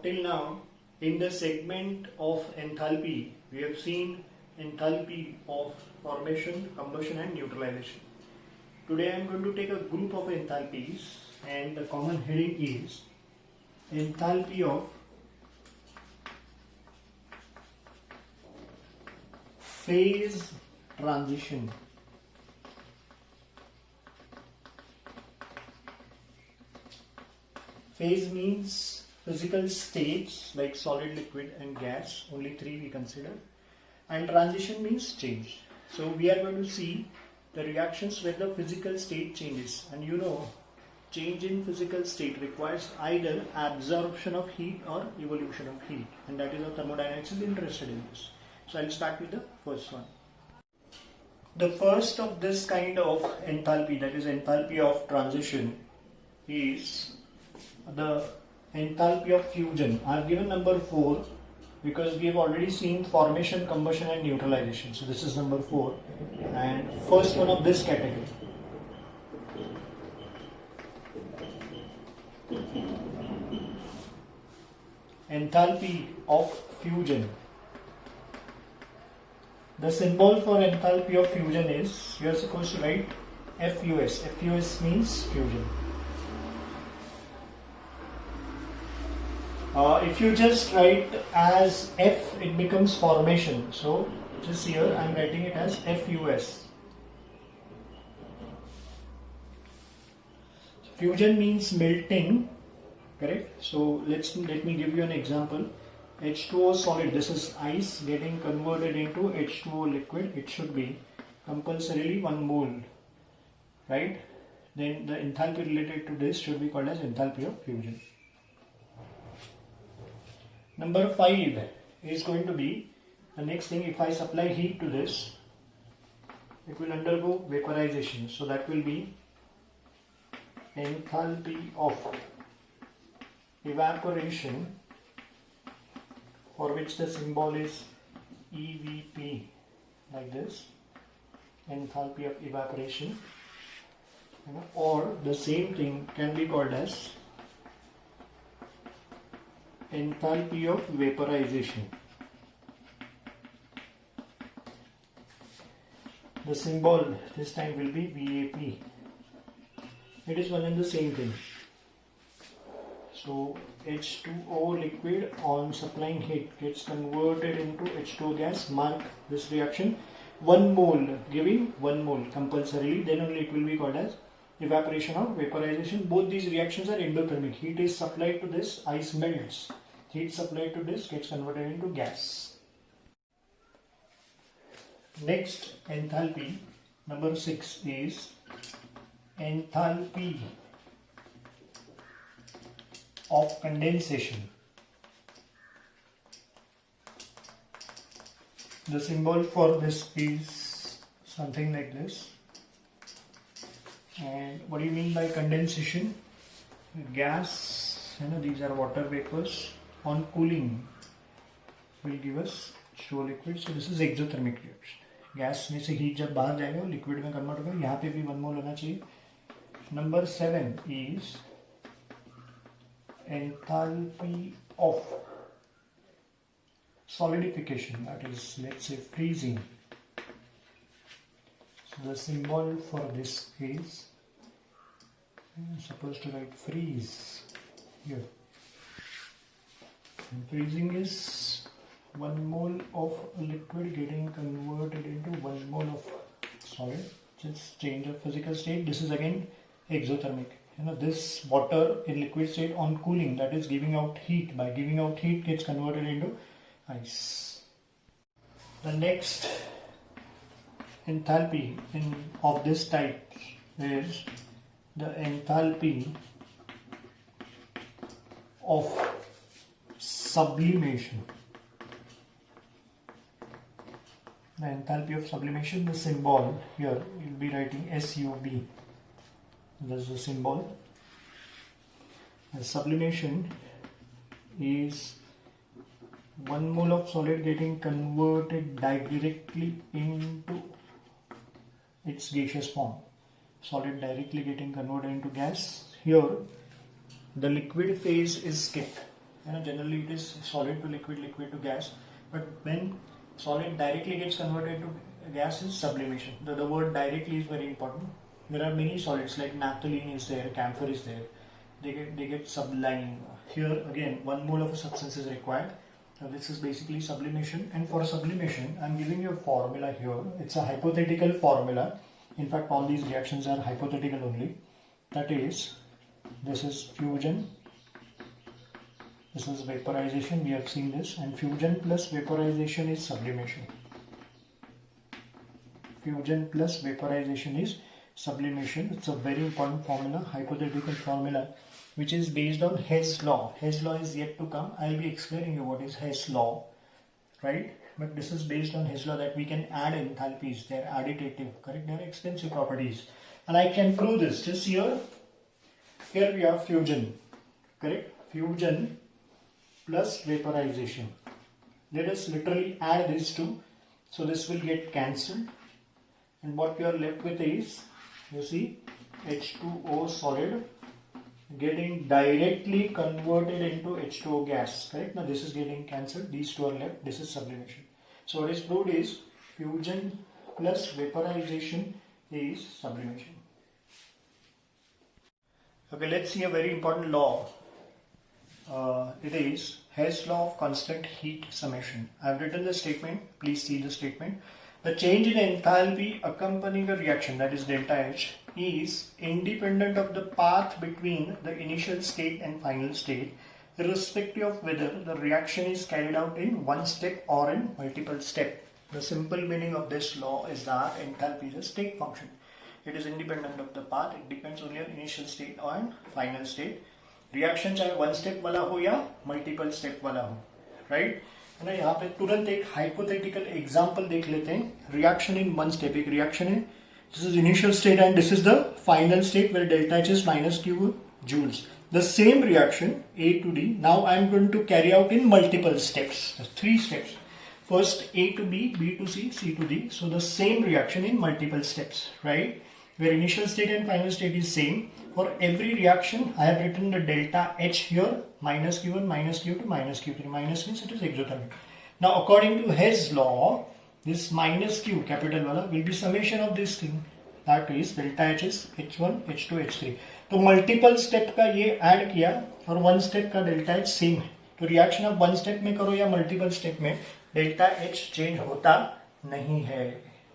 till now, in the segment of enthalpy, we have seen enthalpy of formation, combustion and neutralization. Today I am going to take a group of enthalpies and the common heading is enthalpy of phase transition. Phase means physical states like solid, liquid and gas, only three we consider, and transition means change. So we are going to see the reactions where the physical state changes, and you know change in physical state requires either absorption of heat or evolution of heat, and that is how thermodynamics is interested in this. So I'll start with the first one. The first of this kind of enthalpy, that is enthalpy of transition, is the enthalpy of fusion. I have given number 4 because we have already seen formation, combustion and neutralization. So this is number 4 and first one of this category. Enthalpy of fusion. The symbol for enthalpy of fusion is, you are supposed to write FUS. FUS means fusion. If you just write as F, it becomes formation. So just here I am writing it as FUS. Fusion means melting, correct? So let me give you an example. H2O solid, this is ice getting converted into H2O liquid. It should be compulsorily 1 mole, right? Then the enthalpy related to this should be called as enthalpy of fusion. Number 5 is going to be the next thing. If I supply heat to this, it will undergo vaporization. So that will be enthalpy of evaporation, for which the symbol is EVP, like this, enthalpy of evaporation, or the same thing can be called as enthalpy of vaporization. The symbol this time will be VAP. It is one and the same thing. So H2O liquid on supplying heat gets converted into H2O gas. Mark this reaction. 1 mole giving 1 mole compulsorily. Then only it will be called as evaporation or vaporization. Both these reactions are endothermic. Heat is supplied to this, ice melts. Heat supplied to this gets converted into gas. Next enthalpy, number 6, is enthalpy of condensation. The symbol for this is something like this. And what do you mean by condensation? Gas, these are water vapors, on cooling will give us H2O liquid. So this is exothermic reaction. Gas में से heat जब बाहर जाएगा वो liquid में convert होगा. यहाँ पे भी 1 मोल होना चाहिए. Number 7 is enthalpy of solidification, that is, let's say, freezing. So the symbol for this is, I'm supposed to write freeze here. And freezing is 1 mole of liquid getting converted into 1 mole of solid. Just change of physical state. This is again exothermic. This water in liquid state on cooling, that is giving out heat. By giving out heat gets converted into ice. The next enthalpy of this type is the enthalpy of sublimation. The enthalpy of sublimation, the symbol here, you will be writing SUB. This is the symbol. The sublimation is 1 mole of solid getting converted directly into its gaseous form. Solid directly getting converted into gas. Here, the liquid phase is skipped. generally it is solid to liquid, liquid to gas, but when solid directly gets converted to gas is sublimation. The word directly is very important. There are many solids like naphthalene is there, camphor is there. They get sublime. Here again 1 mole of a substance is required. Now this is basically sublimation, and for sublimation I'm giving you a formula here. It's a hypothetical formula. In fact, all these reactions are hypothetical only. That is, this is fusion, this is vaporization, we have seen this, and fusion plus vaporization is sublimation. Fusion plus vaporization is sublimation. It's a very important formula, hypothetical formula, which is based on Hess law. Hess law is yet to come. I'll be explaining you what is Hess law, right? But this is based on Hess law that we can add enthalpies. They are additive, correct? They are extensive properties. And I can prove this. Just here we have fusion, correct? Fusion plus vaporization. Let us literally add these two. So this will get cancelled. And what we are left with is, you see, H2O solid getting directly converted into H2O gas, correct? Now this is getting cancelled, these two are left, this is sublimation. So what is proved is fusion plus vaporization is sublimation. Okay, let's see a very important law. It is Hess law of constant heat summation. I have written the statement, please see the statement. The change in enthalpy accompanying a reaction, that is delta H, is independent of the path between the initial state and final state, irrespective of whether the reaction is carried out in one step or in multiple steps. The simple meaning of this law is that enthalpy is a state function. It is independent of the path, it depends only on initial state or final state. Reaction चाहे one step वाला हो या multiple step वाला हो, right? है ना, यहाँ पे तुरंत एक हाइपोथेटिकल एग्जांपल देख लेते हैं. रिएक्शन इन वन स्टेप, एक रिएक्शन है, this is initial state and this is the final state where delta H is minus Q joules. The same reaction A to D, now I am going to carry out in multiple steps, 3 steps. First A to B, B to C, C to D. So the same reaction in multiple steps, right? Where initial state and final state is same. For every reaction, I have written the delta H here, minus Q1, minus Q2, minus Q3. Minus means it is exothermic. Now, according to Hess law, this minus Q, capital wala, will be summation of this thing. That is, delta H is H1, H2, H3. तो multiple step का ये add किया और one step का delta H same है. तो reaction आप one step में करो या multiple step में, delta H change होता नहीं है.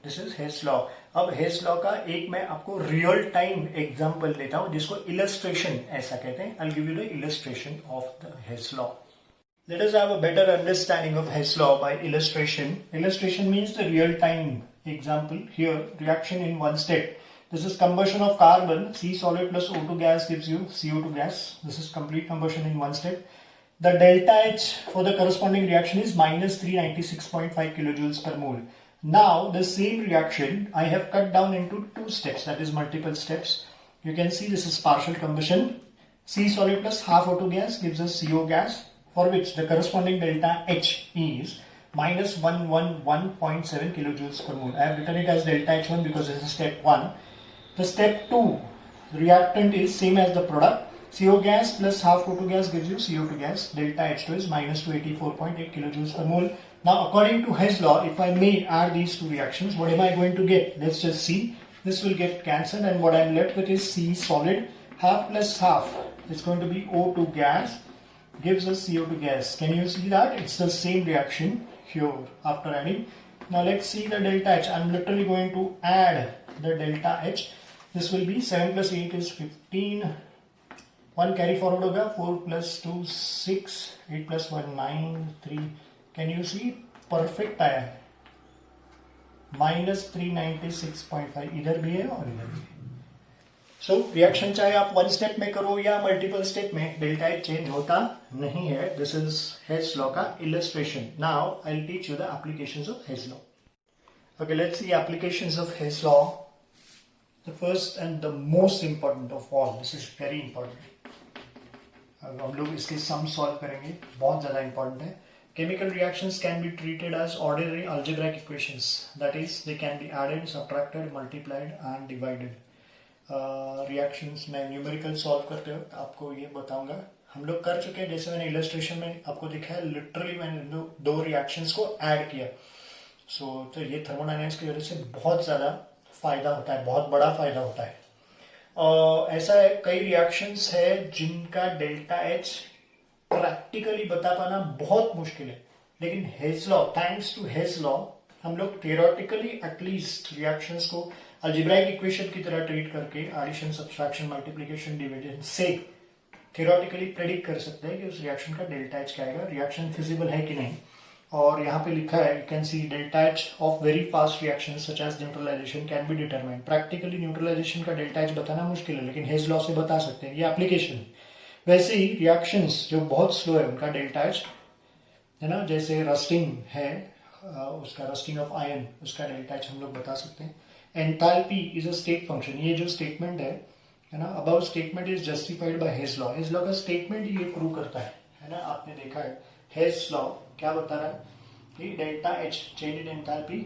This is Hess law. अब हेस लॉ का एक मैं आपको रियल टाइम एग्जांपल देता हूं जिसको इलस्ट्रेशन ऐसा कहते हैं. I give you the illustration of the Hess law. Let us have a better understanding of Hess law by illustration. Illustration means the real time example. Here reaction in one step. This is combustion of carbon. C solid plus O2 gas gives you CO2 gas. This is complete combustion in one step. The delta H for the corresponding reaction is minus 396.5 kilojoules per mole. Now the same reaction I have cut down into 2 steps, that is multiple steps. You can see this is partial combustion. C solid plus half O2 gas gives us CO gas, for which the corresponding delta H is minus 111.7 kilojoules per mole. I have written it as delta H1 because this is step 1. The step 2 reactant is same as the product. CO gas plus half O2 gas gives you CO2 gas. Delta H2 is minus 284.8 kilojoules per mole. Now, according to Hess law, if I may add these two reactions, what am I going to get? Let's just see. This will get cancelled, and what I'm left with is C solid. Half plus half is going to be O2 gas, gives us CO2 gas. Can you see that? It's the same reaction here after adding. Now, let's see the delta H. I'm literally going to add the delta H. This will be 7 plus 8 is 15. 1 carry forward होगा, 4 plus 2 6, 8 plus 1 9, 3. Can you see? Perfect आया है. Minus 396.5 इधर भी है और इधर भी है. So reaction चाहे आप one step में करो या multiple step में, delta H change होता नहीं है. This is Hess law का illustration. Now I'll teach you the applications of Hess law. Okay, let's see applications of Hess law. The first and the most important of all, this is very important. अब हम लोग इसके sum solve करेंगे, बहुत ज़्यादा important है. Chemical reactions can be treated as ordinary algebraic equations. That is, they can be added, subtracted, multiplied and divided. Reactions में numerical solve करते वक्त आपको ये बताऊंगा हम लोग कर चुके हैं, जैसे मैंने इलस्ट्रेशन में आपको दिखाया, लिटरली मैंने दो रिएक्शंस को ऐड किया। तो ये थर्मोडायनेमिक्स की वजह से बहुत ज़्यादा फायदा होता है, बहुत बड़ा फायदा होता है। ऐसा है, कई रिएक्शंस है जिनका डेल्टा एच प्रैक्टिकली बता पाना बहुत मुश्किल है, लेकिन Hess law, thanks to Hess law, हम लोग थियोरेटिकली एटलीस्ट रिएक्शंस को अलजेब्राइक इक्वेशन की तरह ट्रीट करके एडिशन, सब्सट्रैक्शन, मल्टीप्लिकेशन, डिविजन से थियोरेटिकली प्रेडिक्ट कर सकते हैं कि उस रिएक्शन का डेल्टा एच क्या आएगा, रिएक्शन फिजिबल है कि नहीं। और यहाँ पे लिखा है, you can see delta H of very fast reaction such as neutralization can be determined. Practically neutralization का डेल्टा एच बताना मुश्किल है, लेकिन हेज लॉ से बता सकते हैं, ये एप्लीकेशन है। वैसे ही रिएक्शंस जो बहुत स्लो है उनका डेल्टा एच है ना, जैसे रस्टिंग है, उसका रस्टिंग ऑफ आयरन, उसका डेल्टा एच हम लोग बता सकते हैं। Enthalpy is a state function, ये जो स्टेटमेंट है ना, about statement is justified by hedge law. Hedge law का स्टेटमेंट ये प्रूव करता है ना, आपने देखा है हेज लॉ क्या बता रहा है कि delta H change in enthalpy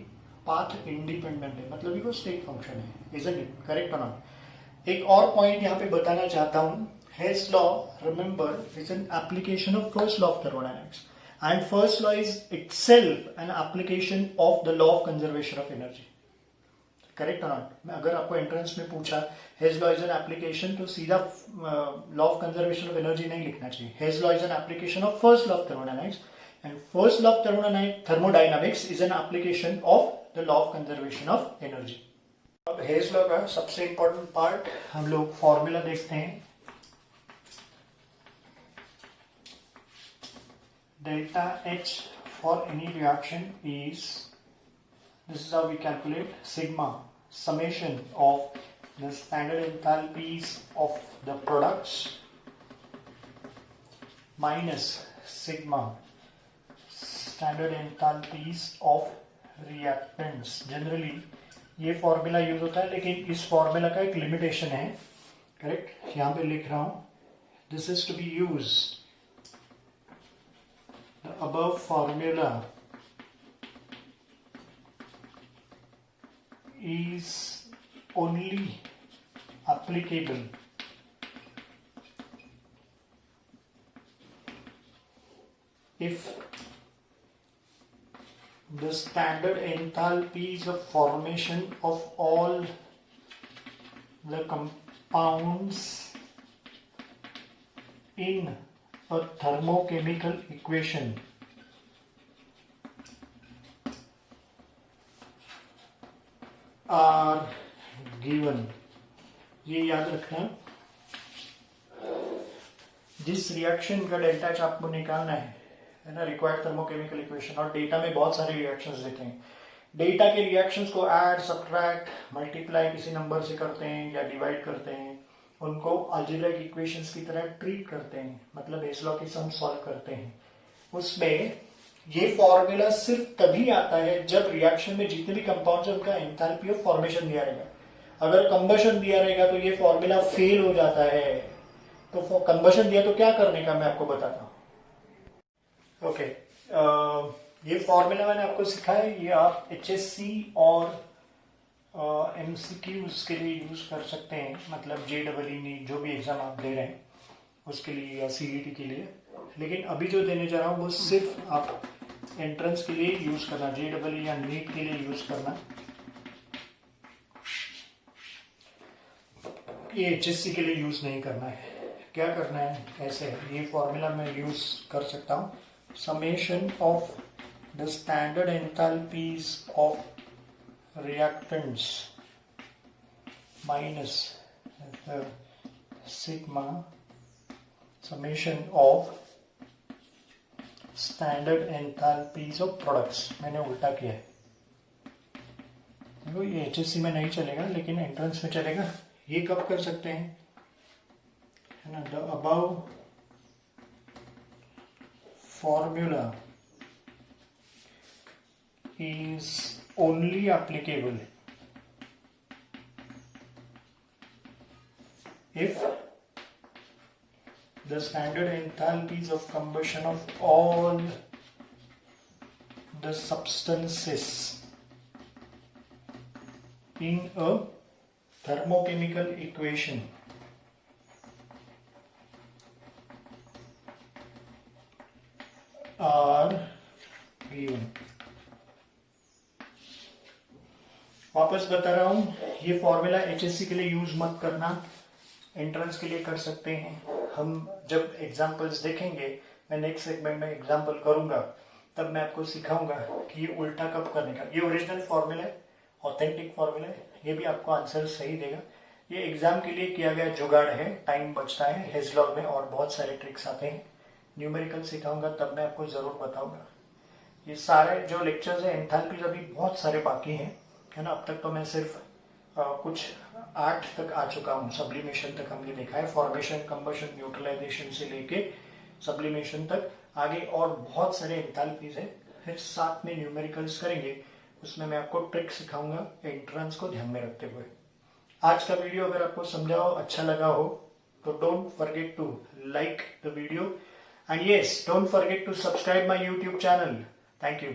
path independent है, मतलब ये वो स्टेट फंक्शन है, इजंट इट करेक्ट और नॉट। एक और पॉइंट यहाँ पे बताना चाहता हूँ, hedge law remember is an application of first law of thermodynamics, and first law is itself an application of the law of conservation of energy, correct or not। मैं अगर आपको एंट्रेंस में पूछा hedge law is an application, तो सीधा law of conservation of energy नहीं लिखना चाहिए। Hedge law is an application of first law of thermodynamics, and first law of thermodynamics is an application of the law of conservation of energy. अब hedge law का सबसे important part हम लोग formula देखते हैं। Delta H for any reaction is, this is how we calculate, sigma summation of the standard enthalpies of the products minus sigma standard enthalpies of reactants। Generally ये formula use होता है, लेकिन इस formula का एक limitation है, correct, यहाँ पे लिख रहा हूं, this is to be used, the above formula is only applicable if the standard enthalpies of formation of all the compounds in a thermochemical equation are given। ये याद रखना, जिस रिएक्शन का डेल्टा एच आपको निकालना है ना, रिक्वायर्ड थर्मोकेमिकल इक्वेशन, और डेटा में बहुत सारे रिएक्शंस देते हैं, डेटा के रिएक्शंस को ऐड, सब्ट्रैक्ट, मल्टीप्लाई किसी नंबर से करते हैं या डिवाइड करते हैं, उनको अलजेब्रिक इक्वेशंस की तरह ट्रीट करते हैं, मतलब हेज लॉ की सम सॉल्व करते हैं। उसमें ये फॉर्मूला सिर्फ तभी आता है जब रिएक्शन में जितने भी कंपाउंड्स है उनका एंथैल्पी ऑफ फॉर्मेशन दिया रहेगा। अगर कंबशन दिया रहेगा तो ये फॉर्मूला फेल हो जाता है। तो कंबशन दिया तो क्या करने का मैं आपको बताता हूँ। ओके, ये फॉर्मूला मैंने आपको सिखाया, ये आप HSC और MCQs के लिए यूज कर सकते हैं, मतलब JEE नीट जो भी एग्जाम आप दे रहे हैं उसके लिए या CET के लिए। लेकिन अभी जो देने जा रहा हूँ वो सिर्फ आप एंट्रेंस के लिए यूज करना, JEE या नीट के लिए यूज करना, ये HSC के लिए यूज नहीं करना है। क्या करना है, ऐसे ये फॉर्मूला मैं यूज कर सकता हूँ, summation of the standard enthalpies of reactants minus the sigma summation of standard enthalpies of products। मैंने उल्टा किया है, देखो ये HSC में नहीं चलेगा लेकिन एंट्रेंस में चलेगा। ये कब कर सकते हैं, है ना, the above formula is only applicable if the standard enthalpies of combustion of all the substances in a thermochemical equation are V1। वापस बता रहा हूं, ये फॉर्मूला HSC के लिए यूज मत करना, एंट्रेंस के लिए कर सकते हैं। हम जब एग्जाम्पल्स देखेंगे, मैं नेक्स्ट सेगमेंट में एग्जाम्पल करूंगा, तब मैं आपको सिखाऊंगा कि ये उल्टा कब करने का। ये ओरिजिनल फॉर्मूला है, ऑथेंटिक फॉर्मूला है, ये भी आपको आंसर सही देगा। ये एग्जाम के लिए किया गया जुगाड़ है, टाइम बचता है हेजलॉग में, और बहुत सारे ट्रिक्स आते हैं। न्यूमेरिकल सिखाऊंगा तब मैं आपको जरूर बताऊंगा। ये सारे जो लेक्चर्स है, एंथैल्पी अभी बहुत सारे बाकी हैं, है ना। अब तक तो मैं सिर्फ कुछ 8 तक आ चुका हूँ। सब्लिमेशन तक हमने देखा है, फॉर्मेशन, कंबशन, न्यूट्रलाइजेशन से लेके सब्लिमेशन तक। आगे और बहुत सारे एंथैल्पीज है, फिर साथ में न्यूमेरिकल्स करेंगे, उसमें मैं आपको ट्रिक सिखाऊंगा एंट्रेंस को ध्यान में रखते हुए। आज का वीडियो अगर आपको समझा हो, अच्छा लगा हो, तो don't forget to like the video, and yes, don't forget to subscribe my YouTube channel. Thank you.